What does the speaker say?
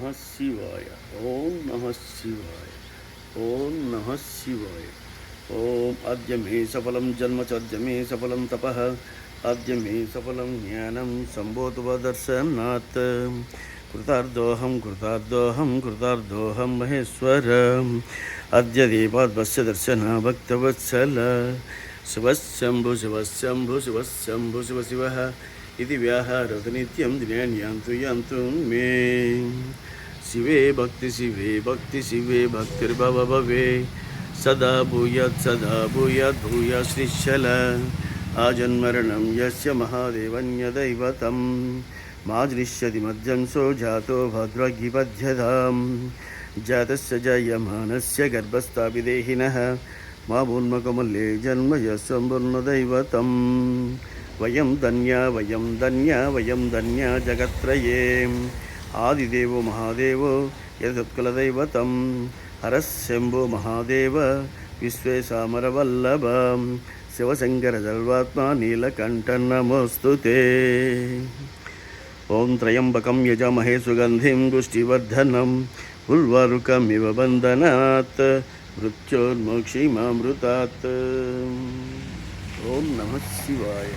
నమ శివాయ. ఓం నమ శివాయ. ఓం నమ శివాయ. ఓం అద్య మే సఫలం జన్మ చాద్య మే సఫలం తపః అద్య మే సఫలం జ్ఞానం సంబోధువదర్శనాత్ కృతార్థోహం కృతార్థోహం కృతార్థోహం మహేశ్వర అద్య దీపాద్వస్య దర్శన భక్తవత్సల శివశంభు శివశంభు శివశంభు శివ శివ ఇది వ్యాహారత నిత్యం దివ్యాన్ యాంతు యాంతు మే శివే భక్తి శివే భక్తిర్భవ భవే సదా భూయాత్ భూయాత్ శ్రీశల ఆజన్మరణం యస్య మహాదేవన్యదైవతం మాదృశ్యతి మధ్యంసో జాతో భద్రగిపద్యతాం జాతస్య జయమానస్య గర్భస్థాపి దేహినః మామూన్మకమల్లే జన్మ యస్వంబుర్మదైవతం వయం ధన్యా జగత్రయే ఆదిదేవో మహాదేవో యదుత్కలదైవతం హరశంభో మహాదేవ విశ్వేశామరవల్లభ శివశంకర సర్వాత్మా నీలకంఠ నమోస్తుతే. ఓం త్రయంబకం యజమహే సుగంధిం పుష్టివర్ధనం ఉర్వారుకమివ బంధనాత్ మృత్యోర్మోక్షీమామృతాత్. ఓం నమః శివాయ.